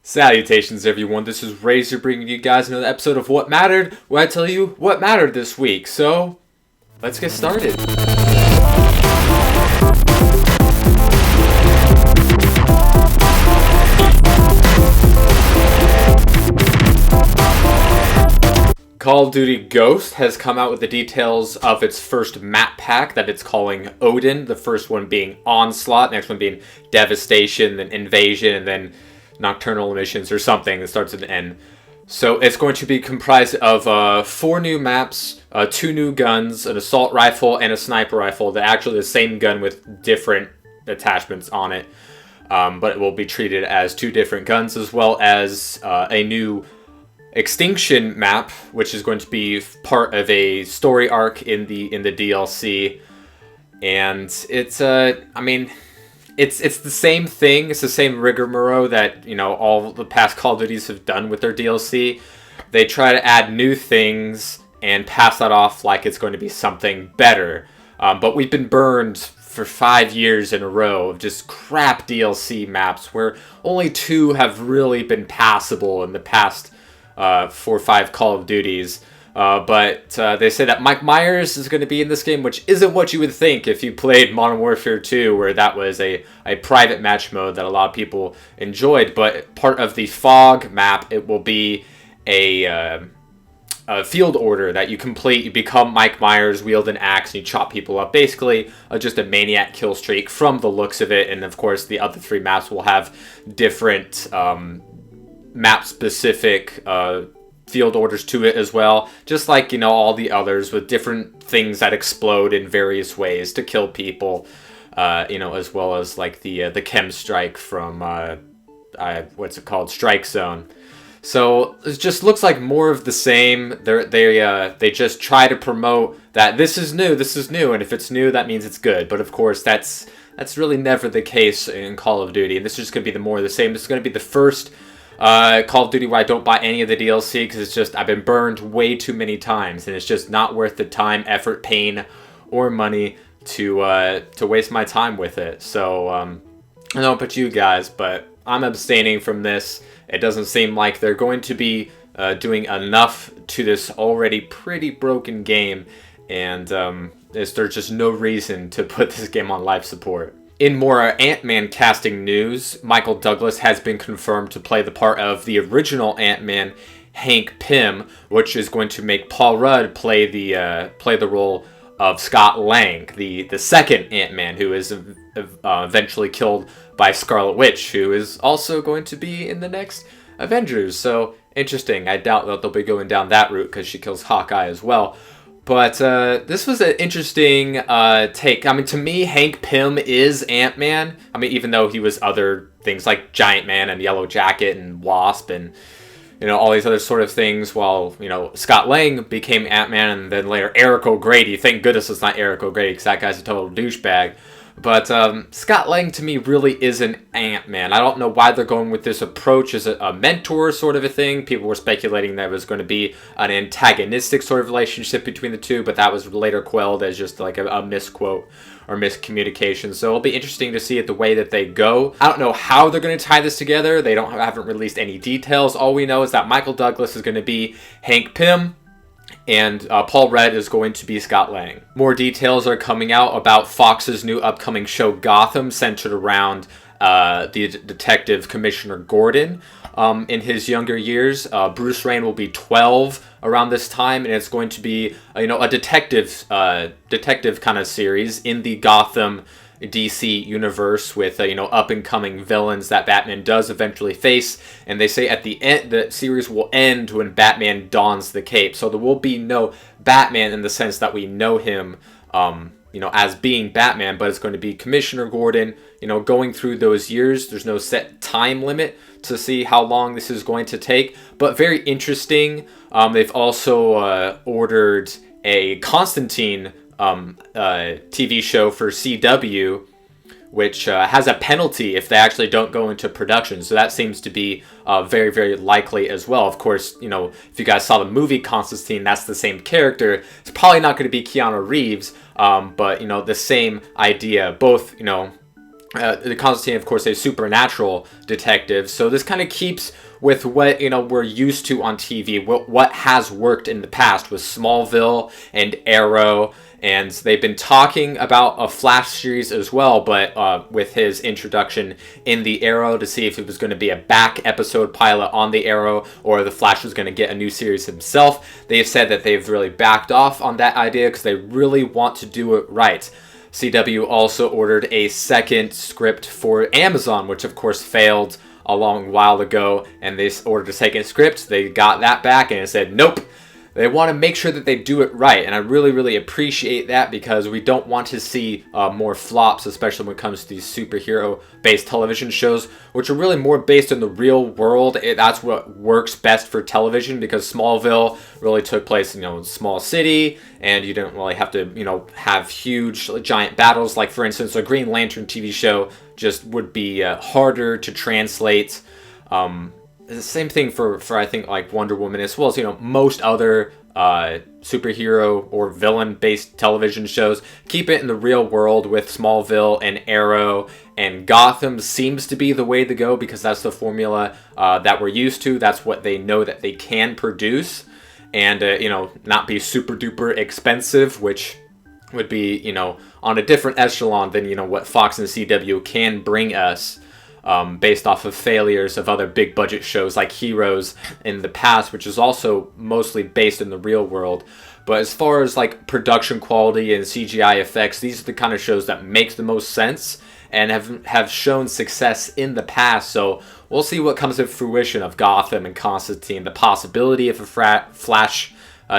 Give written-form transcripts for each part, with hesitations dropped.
Salutations, everyone. This is Razor bringing you guys another episode of What Mattered, where I tell you what mattered this week. So, let's get started. Call of Duty Ghost has come out with the details of its first map pack that it's calling Odin. The first one being Onslaught, next one being Devastation, then Invasion, and then Nocturnal Emissions or something that starts with an N. So it's going to be comprised of 4 new maps, 2 new guns, an assault rifle, and a sniper rifle. They're actually the same gun with different attachments on it. But it will be treated as 2 different guns, as well as a new Extinction map, which is going to be part of a story arc in the DLC. And it's it's the same thing. It's the same rigmarole that, all the past Call of Duties have done with their DLC. They try to add new things and pass that off like it's going to be something better. But we've been burned for 5 years in a row of just crap DLC maps where only 2 have really been passable in the past 4 or 5 Call of Duties. But they say that Mike Myers is going to be in this game, which isn't what you would think if you played Modern Warfare 2, where that was a private match mode that a lot of people enjoyed. But part of the Fog map, it will be a field order that you complete. You become Mike Myers, wield an axe, and you chop people up. Basically, just a maniac kill streak from the looks of it. And of course, the other 3 maps will have different map-specific field orders to it as well, just like all the others, with different things that explode in various ways to kill people, as well as like the chem strike from what's it called, Strike Zone. So it just looks like more of the same. They just try to promote that this is new, and if it's new, that means it's good. But of course, that's really never the case in Call of Duty, and this is just going to be more of the same. This is going to be the first Call of Duty where I don't buy any of the DLC, because it's just, I've been burned way too many times, and it's just not worth the time, effort, pain, or money to waste my time with it. So I don't know about you guys, but I'm abstaining from this. It doesn't seem like they're going to be doing enough to this already pretty broken game, and there's just no reason to put this game on life support. In more Ant-Man casting news, Michael Douglas has been confirmed to play the part of the original Ant-Man, Hank Pym, which is going to make Paul Rudd play the role of Scott Lang, the second Ant-Man, who is eventually killed by Scarlet Witch, who is also going to be in the next Avengers. So interesting. I doubt that they'll be going down that route, because she kills Hawkeye as well. But this was an interesting take. I mean, to me, Hank Pym is Ant-Man. I mean, even though he was other things like Giant Man and Yellow Jacket and Wasp and, all these other sort of things, while, Scott Lang became Ant-Man, and then later Eric O'Grady. Thank goodness it's not Eric O'Grady, because that guy's a total douchebag. But Scott Lang, to me, really is an Ant-Man. I don't know why they're going with this approach as a mentor sort of a thing. People were speculating that it was going to be an antagonistic sort of relationship between the two, but that was later quelled as just like a misquote or miscommunication. So it'll be interesting to see it the way that they go. I don't know how they're going to tie this together. They haven't released any details. All we know is that Michael Douglas is going to be Hank Pym, and Paul Rudd is going to be Scott Lang. More details are coming out about Fox's new upcoming show Gotham, centered around the detective Commissioner Gordon. In his younger years, Bruce Wayne will be 12 around this time, and it's going to be a detective kind of series in the Gotham DC universe with up and coming villains that Batman does eventually face, and they say at the end the series will end when Batman dons the cape. So there will be no Batman in the sense that we know him as being Batman, but it's going to be Commissioner Gordon going through those years. There's no set time limit to see how long this is going to take, but very interesting. They've also ordered a Constantine TV show for CW, which has a penalty if they actually don't go into production. So that seems to be very, very likely as well. Of course, if you guys saw the movie Constantine, that's the same character. It's probably not going to be Keanu Reeves, but, the same idea. Both, Constantine, of course, a supernatural detective. So this kind of keeps with what we're used to on TV, what has worked in the past with Smallville and Arrow, and they've been talking about a Flash series as well, but with his introduction in the Arrow, to see if it was going to be a back episode pilot on the Arrow or the Flash was going to get a new series himself. They've said that they've really backed off on that idea because they really want to do it right. CW also ordered a second script for Amazon, which of course failed a long while ago, and they ordered a second script. They got that back and it said nope. They want to make sure that they do it right, and I really, really appreciate that because we don't want to see more flops, especially when it comes to these superhero-based television shows, which are really more based in the real world. That's what works best for television because Smallville really took place, in a small city, and you didn't really have to, have huge, giant battles. Like, for instance, a Green Lantern TV show just would be harder to translate. The same thing for I think like Wonder Woman, as well as most other superhero or villain based television shows. Keep it in the real world with Smallville and Arrow, and Gotham seems to be the way to go because that's the formula that we're used to. That's what they know that they can produce, and not be super duper expensive, which would be on a different echelon than what Fox and CW can bring us. Based off of failures of other big budget shows like Heroes in the past, which is also mostly based in the real world. But as far as like production quality and CGI effects, these are the kind of shows that make the most sense and have shown success in the past. So we'll see what comes to fruition of Gotham and Constantine, the possibility of a Flash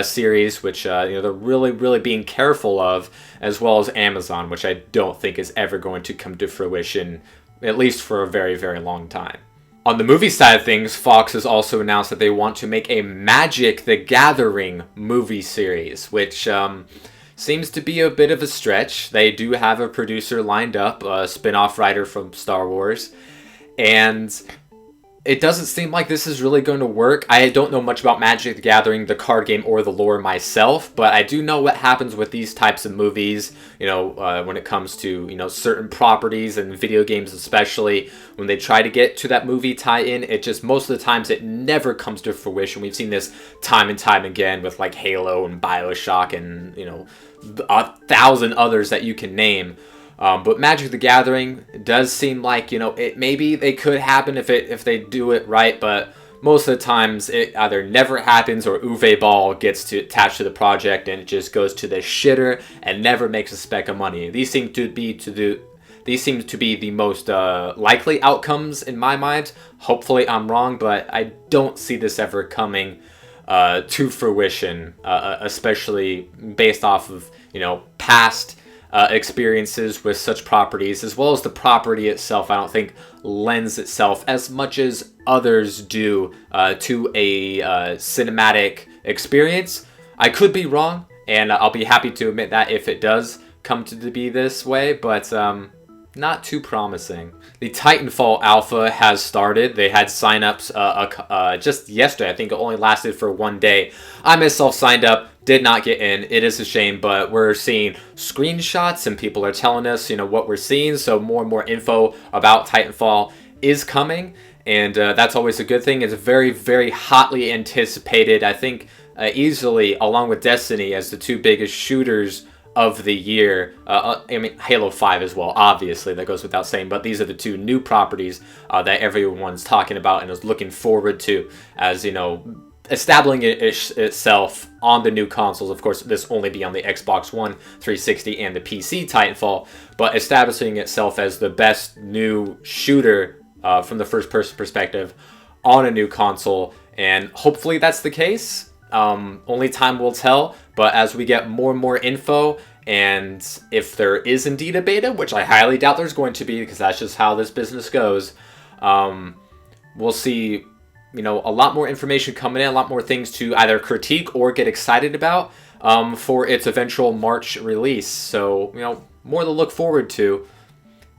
series, which they're really, really being careful of, as well as Amazon, which I don't think is ever going to come to fruition, at least for a very, very long time. On the movie side of things, Fox has also announced that they want to make a Magic the Gathering movie series, which seems to be a bit of a stretch. They do have a producer lined up, a spin-off writer from Star Wars, and it doesn't seem like this is really going to work. I don't know much about Magic the Gathering, the card game, or the lore myself, but I do know what happens with these types of movies, when it comes to, certain properties and video games especially. When they try to get to that movie tie-in, it just, most of the times, it never comes to fruition. We've seen this time and time again with, like, Halo and BioShock and, 1,000 others that you can name. But Magic the Gathering does seem like, it maybe they could happen if they do it right, but most of the times it either never happens or Uwe Ball gets attached to the project and it just goes to the shitter and never makes a speck of money. These seem to be the most likely outcomes in my mind. Hopefully I'm wrong, but I don't see this ever coming to fruition, especially based off of past experiences with such properties, as well as the property itself. I don't think lends itself as much as others do to a cinematic experience. I could be wrong, and I'll be happy to admit that if it does come to be this way, but not too promising. The Titanfall alpha has started. They had signups just yesterday. I think it only lasted for one day. I myself signed up, did not get in. It is a shame, but we're seeing screenshots and people are telling us, what we're seeing. So more and more info about Titanfall is coming, and that's always a good thing. It's very, very hotly anticipated. I think easily, along with Destiny, as the two biggest shooters of the year. Halo 5 as well, obviously, that goes without saying, but these are the two new properties that everyone's talking about and is looking forward to, as establishing itself on the new consoles. Of course, this only be on the Xbox One, 360, and the PC Titanfall, but establishing itself as the best new shooter from the first-person perspective on a new console, and hopefully that's the case. Only time will tell, but as we get more and more info, and if there is indeed a beta, which I highly doubt there's going to be, because that's just how this business goes, we'll see a lot more information coming in, a lot more things to either critique or get excited about for its eventual March release. So, more to look forward to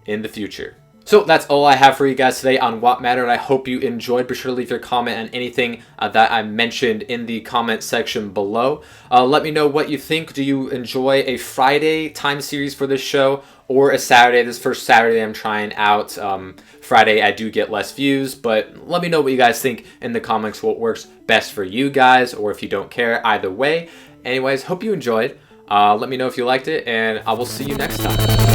in the future. So that's all I have for you guys today on What Mattered. I hope you enjoyed. Be sure to leave your comment on anything that I mentioned in the comment section below. Let me know what you think. Do you enjoy a Friday time series for this show or a Saturday? This first Saturday I'm trying out. Friday I do get less views, but let me know what you guys think in the comments, what works best for you guys, or if you don't care, either way. Anyways, hope you enjoyed. Let me know if you liked it, and I will see you next time.